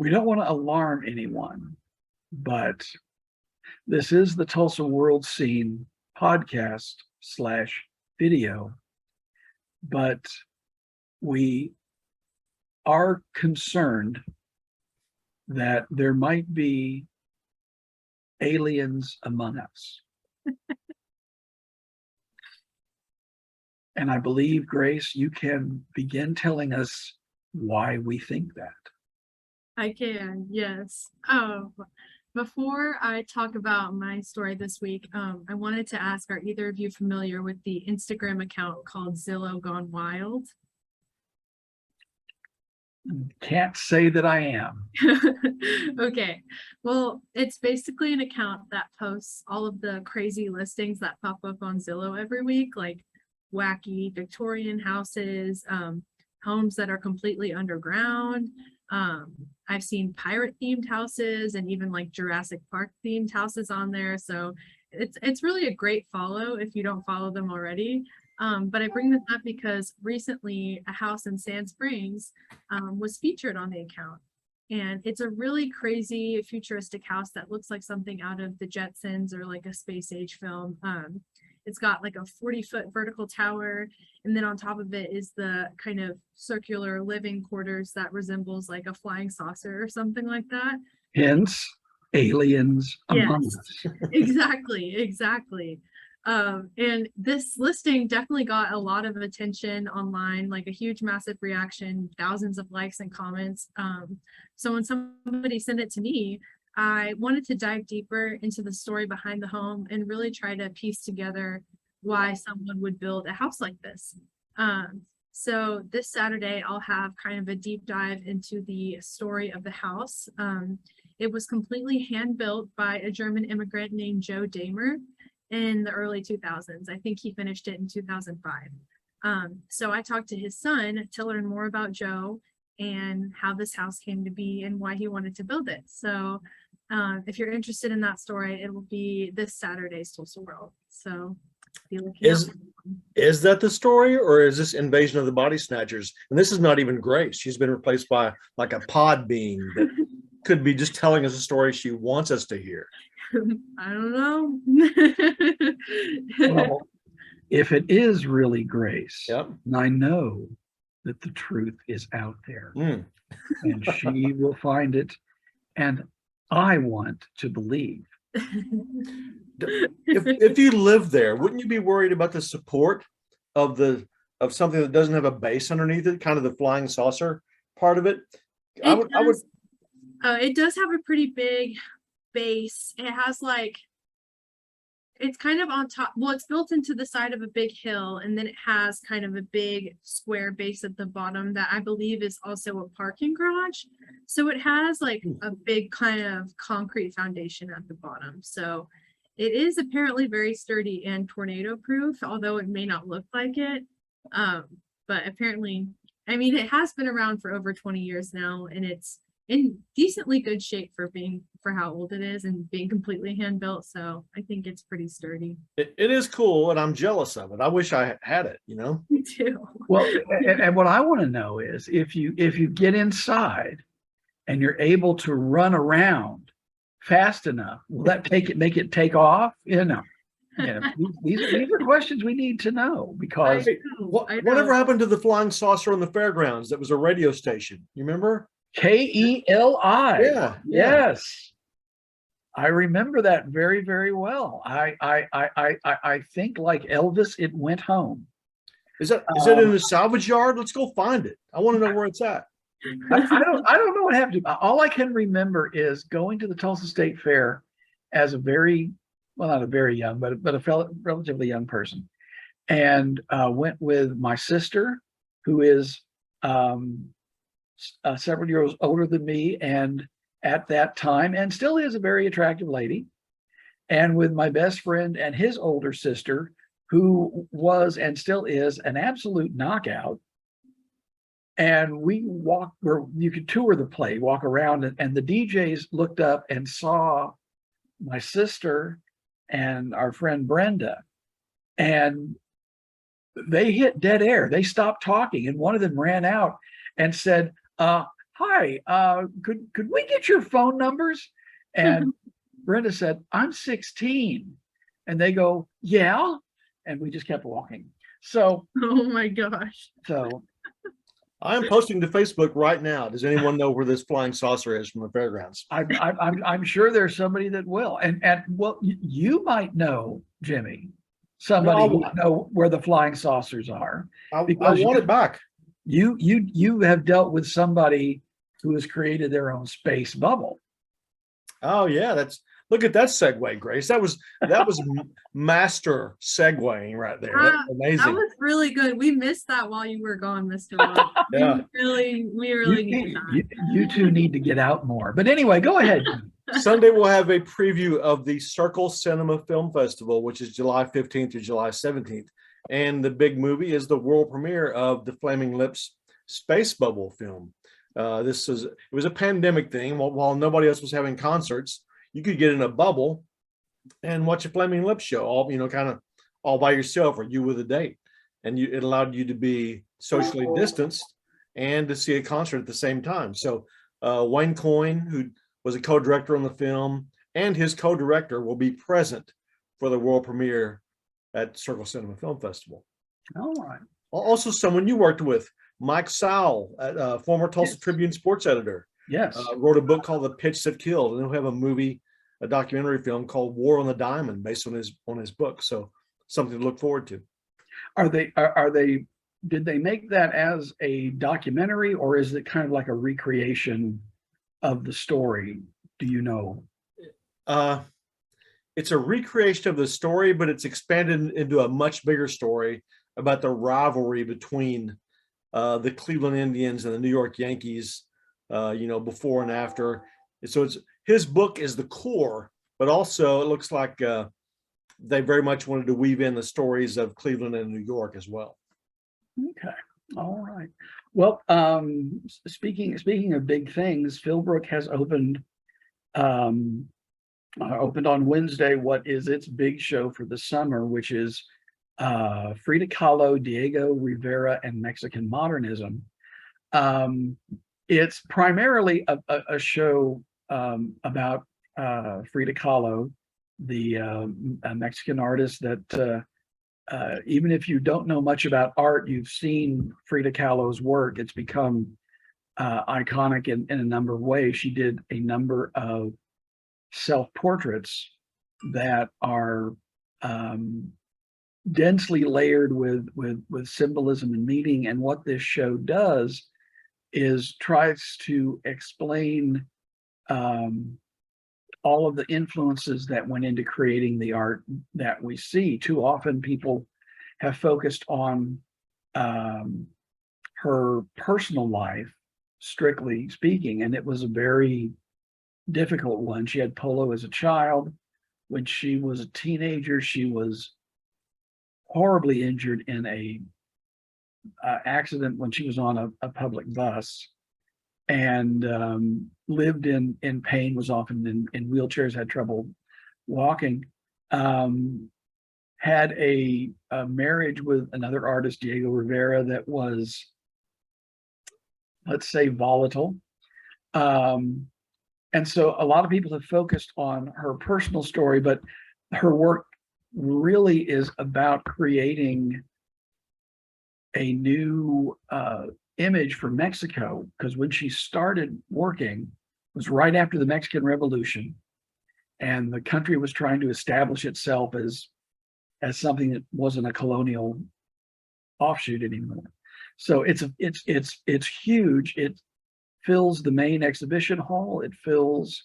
We don't want to alarm anyone, but this is the Tulsa World Scene podcast / video, but we are concerned that there might be aliens among us. And I believe, Grace, you can begin telling us why we think that. I can, yes. Before I talk about my story this week, I wanted to ask, are either of you familiar with the Instagram account called Zillow Gone Wild? Can't say that I am. Okay, well, it's basically an account that posts all of the crazy listings that pop up on Zillow every week, like wacky Victorian houses, homes that are completely underground. I've seen pirate themed houses and even like Jurassic Park themed houses on there. So it's really a great follow if you don't follow them already. But I bring this up because recently a house in Sand Springs was featured on the account. And it's a really crazy futuristic house that looks like something out of the Jetsons or like a space age film. It's got like a 40-foot vertical tower, and then on top of it is the kind of circular living quarters that resembles like a flying saucer or something like that. Hence, aliens among us. Exactly. And this listing definitely got a lot of attention online, like a huge, massive reaction, thousands of likes and comments. So when somebody sent it to me, I wanted to dive deeper into the story behind the home and really try to piece together why someone would build a house like this. So this Saturday, I'll have kind of a deep dive into the story of the house. It was completely hand built by a German immigrant named Joe Damer in the early 2000s. I think he finished it in 2005. So I talked to his son to learn more about Joe and how this house came to be and why he wanted to build it. So if you're interested in that story, it will be this Saturday's Tulsa World. So be looking out. Is that the story, or is this Invasion of the Body Snatchers? And this is not even Grace. She's been replaced by like a pod being that could be just telling us a story she wants us to hear. I don't know. Well, if it is really Grace, Yep. and I know that the truth is out there, and she will find it, and I want to believe. If you live there, wouldn't you be worried about the support of something that doesn't have a base underneath it, kind of the flying saucer part of it? It does have a pretty big base. It has like, it's kind of on top, well, it's built into the side of a big hill, and then it has kind of a big square base at the bottom that I believe is also a parking garage. So it has like a big kind of concrete foundation at the bottom. So it is apparently very sturdy and tornado proof, although it may not look like it. But apparently, I mean, it has been around for over 20 years now, and it's in decently good shape for how old it is and being completely hand built. So I think it's pretty sturdy. It is cool, and I'm jealous of it. I wish I had it, Me too. Well, and what I want to know is if you get inside and you're able to run around fast enough, will that make it take off? These are questions we need to know, because whatever happened to the flying saucer on the fairgrounds that was a radio station? You remember? KELI. Yeah. Yes. I remember that very, very well. I think, like Elvis, it went home. Is it in the salvage yard? Let's go find it. I want to know where it's at. I don't know what happened to. All I can remember is going to the Tulsa State Fair as a not a very young, but a relatively young person, and went with my sister, who is several years older than me, and at that time, and still is a very attractive lady, and with my best friend and his older sister, who was and still is an absolute knockout. And we walked where you could tour the place, walk around, and the DJs looked up and saw my sister and our friend Brenda, and they hit dead air. They stopped talking, and one of them ran out and said, hi, could we get your phone numbers? And Brenda said, I'm 16. And they go, yeah. And we just kept walking. So, Oh my gosh. so I'm posting to Facebook right now. Does anyone know where this flying saucer is from the fairgrounds? I'm sure there's somebody that will. And well, you might know, Jimmy, somebody who would know where the flying saucers are. I Because want it back. You have dealt with somebody who has created their own space bubble. Oh yeah, look at that segue, Grace. That was master segueing right there. That's amazing. That was really good. We missed that while you were gone, Mr. Rob. Yeah. We really needed that. You two need to get out more. But anyway, go ahead. Sunday we'll have a preview of the Circle Cinema Film Festival, which is July 15th to July 17th. And the big movie is the world premiere of the Flaming Lips Space Bubble film. It was a pandemic thing. While nobody else was having concerts, you could get in a bubble and watch a Flaming Lips show, kind of all by yourself, or you with a date. And it allowed you to be socially distanced and to see a concert at the same time. So Wayne Coyne, who was a co-director on the film, and his co-director will be present for the world premiere at Circle Cinema Film Festival. All right. Also, someone you worked with, Mike Sowell, former Tulsa Tribune sports editor. Yes. Wrote a book called The Pitch That Killed, and he'll have a documentary film called War on the Diamond based on his book. So something to look forward to. Did they make that as a documentary, or is it kind of like a recreation of the story? Do you know? It's a recreation of the story, but it's expanded into a much bigger story about the rivalry between the Cleveland Indians and the New York Yankees, before and after. So his book is the core, but also it looks like they very much wanted to weave in the stories of Cleveland and New York as well. Okay. All right. Well, speaking of big things, Philbrook has opened on Wednesday what is its big show for the summer, which is Frida Kahlo, Diego Rivera, and Mexican Modernism. It's primarily a show about Frida Kahlo, the Mexican artist that even if you don't know much about art, you've seen Frida Kahlo's work. It's become iconic in a number of ways. She did a number of self-portraits that are densely layered with symbolism and meaning. And what this show does is tries to explain all of the influences that went into creating the art that we see. Too often people have focused on her personal life, strictly speaking, and it was a very difficult one. She had polio as a child. When she was a teenager, she was horribly injured in a accident when she was on a public bus, and lived in pain, was often in wheelchairs, had trouble walking, had a marriage with another artist, Diego Rivera, that was, let's say, volatile. And so a lot of people have focused on her personal story, but her work really is about creating a new image for Mexico, because when she started working, it was right after the Mexican Revolution, and the country was trying to establish itself as something that wasn't a colonial offshoot anymore. So it's huge. It fills the main exhibition hall. It fills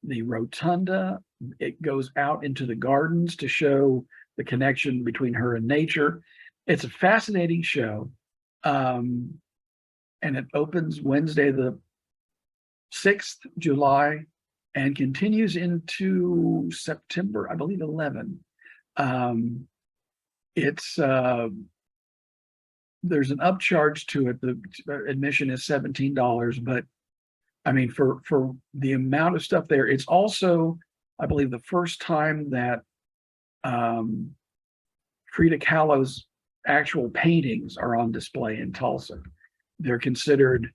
the rotunda. It goes out into the gardens to show the connection between her and nature. It's a fascinating show. And it opens Wednesday, the 6th July, and continues into September, I believe, 11. There's an upcharge to it. The admission is $17, but I mean, for the amount of stuff there, it's also, I believe, the first time that Frida Kahlo's actual paintings are on display in Tulsa. They're considered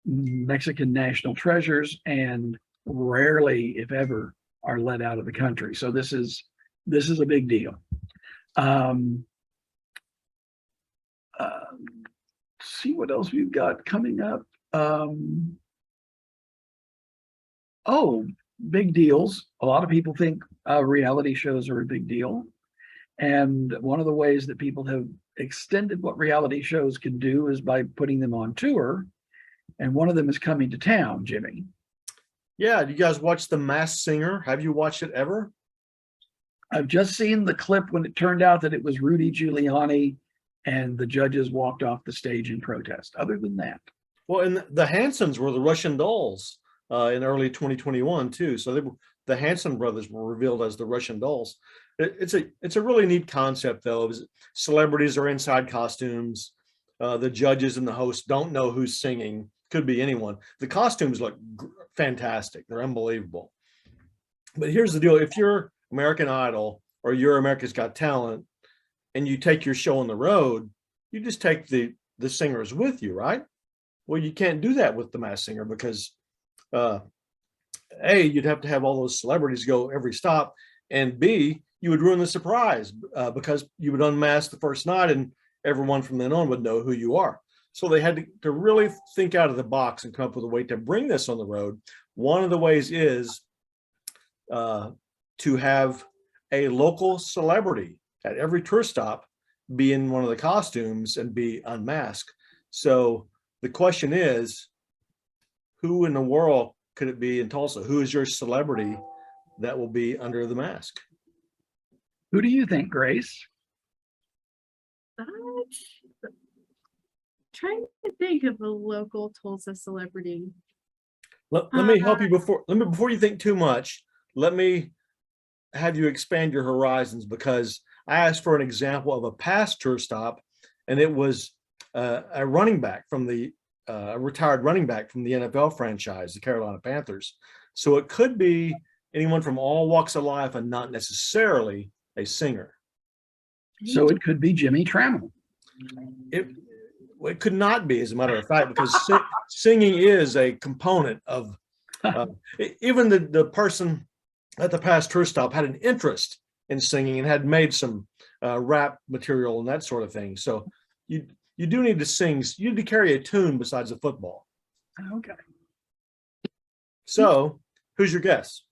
Mexican national treasures and rarely, if ever, are let out of the country. So this is a big deal. Um, see what else we've got coming up. Oh, big deals. A lot of people think reality shows are a big deal. And one of the ways that people have extended what reality shows can do is by putting them on tour. And one of them is coming to town, Jimmy. Yeah, you guys watch The Masked Singer? Have you watched it ever? I've just seen the clip when it turned out that it was Rudy Giuliani and the judges walked off the stage in protest. Other than that. Well, and the Hansons were the Russian dolls in early 2021 too. So the Hanson brothers were revealed as the Russian dolls. It's a really neat concept though. Celebrities are inside costumes. The judges and the hosts don't know who's singing. Could be anyone. The costumes look fantastic. They're unbelievable. But here's the deal. If you're American Idol or you're America's Got Talent and you take your show on the road, you just take the singers with you, right? Well, you can't do that with The Masked Singer because A, you'd have to have all those celebrities go every stop, and B, you would ruin the surprise because you would unmask the first night and everyone from then on would know who you are. So they had to really think out of the box and come up with a way to bring this on the road. One of the ways is to have a local celebrity at every tour stop be in one of the costumes and be unmasked. So the question is, who in the world could it be in Tulsa? Who is your celebrity that will be under the mask? Who do you think, Grace? Trying to think of a local Tulsa celebrity. Let me help you before you think too much. Let me have you expand your horizons, because I asked for an example of a past tour stop, and it was a running back from a retired running back from the NFL franchise, the Carolina Panthers. So it could be anyone from all walks of life and not necessarily a singer. So it could be Jimmie Tramel. It could not be, as a matter of fact, because singing is a component of even the person at the past tour stop had an interest in singing and had made some rap material and that sort of thing. So you do need to sing. You need to carry a tune besides a football. Okay. So who's your guess?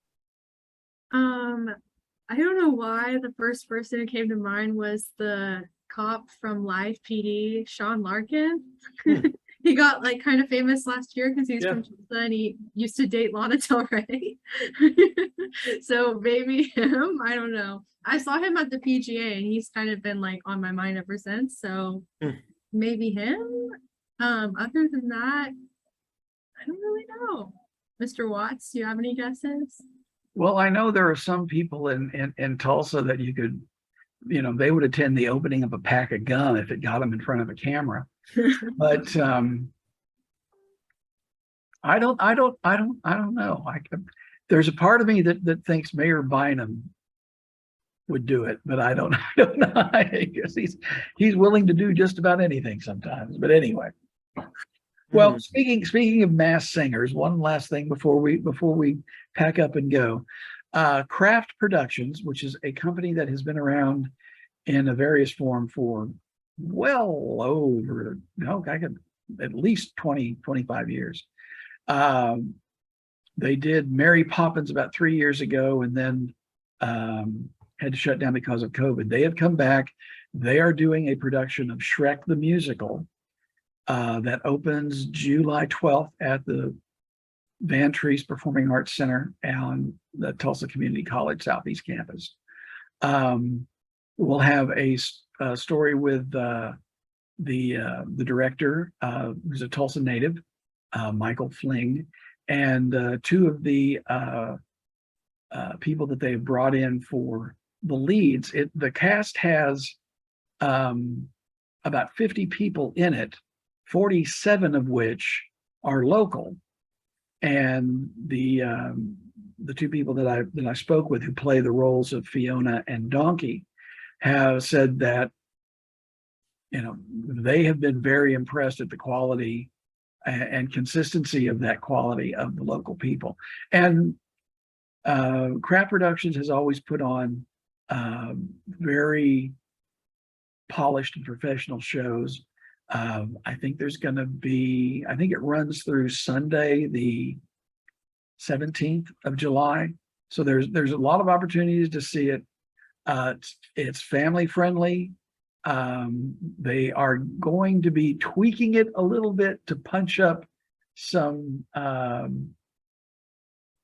I don't know why the first person who came to mind was the cop from Live PD, Sean Larkin. He got like kind of famous last year because he's from Tulsa and he used to date Lana Del Rey. So maybe him. I don't know. I saw him at the PGA and he's kind of been like on my mind ever since. So maybe him. Other than that, I don't really know. Mr. Watts, do you have any guesses? Well, I know there are some people in Tulsa that you could, they would attend the opening of a pack of gum if it got them in front of a camera. But I don't know. There's a part of me that thinks Mayor Bynum would do it, but I don't know. I guess he's willing to do just about anything sometimes. But anyway. Well, speaking of masked singers, one last thing before we pack up and go. Craft Productions, which is a company that has been around in a various form for well over, at least 25 years. They did Mary Poppins about 3 years ago and then had to shut down because of COVID. They have come back. They are doing a production of Shrek the Musical that opens July 12th at the Van Treese Performing Arts Center on the Tulsa Community College Southeast Campus. We'll have a story with the director, who's a Tulsa native, Michael Fling, and two of the people that they've brought in for the leads. The cast has about 50 people in it, 47 of which are local. And the two people that I spoke with who play the roles of Fiona and Donkey have said that they have been very impressed at the quality and consistency of that quality of the local people. And Craft Productions has always put on very polished and professional shows. I think there's going to be, I think it runs through Sunday, the 17th of July. So there's a lot of opportunities to see it. It's family friendly. They are going to be tweaking it a little bit to punch up some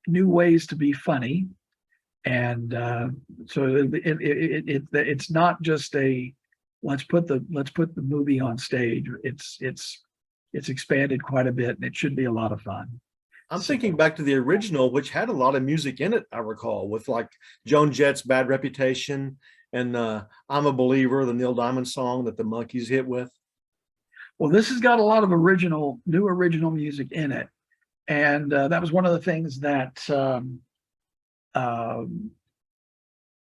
new ways to be funny. And so it's not just a let's put the movie on stage. It's expanded quite a bit, and it should be a lot of fun. I'm thinking back to the original, which had a lot of music in it, I recall, with like Joan Jett's Bad Reputation and I'm a Believer, the Neil Diamond song that the Monkees hit with. Well, this has got a lot of new original music in it. And that was one of the things that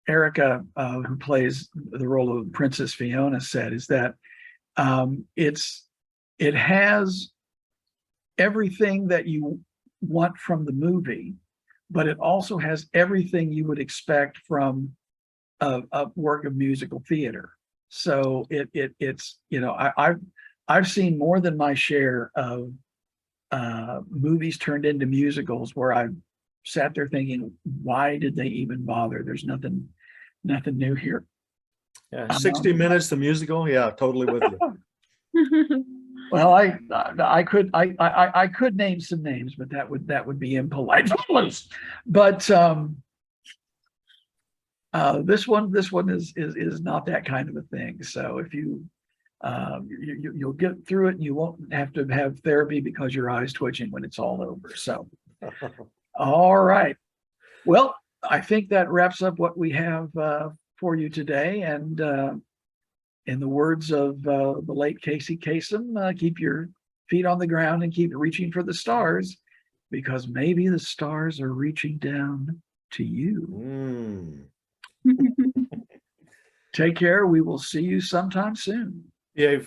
Erica, who plays the role of Princess Fiona, said, is that it has everything that you want from the movie, but it also has everything you would expect from a work of musical theater. So it's, you know, I've seen more than my share of movies turned into musicals where I sat there thinking, why did they even bother? There's nothing new here. Yeah, 60 Minutes, the musical. Yeah, totally with you. Well, I could name some names, but that would be impolite. But this one is not that kind of a thing. So if you'll get through it, and you won't have to have therapy because your eye's twitching when it's all over. So, all right. Well, I think that wraps up what we have for you today. And in the words of the late Casey Kasem, keep your feet on the ground and keep reaching for the stars, because maybe the stars are reaching down to you. Take care. We will see you sometime soon. Yeah.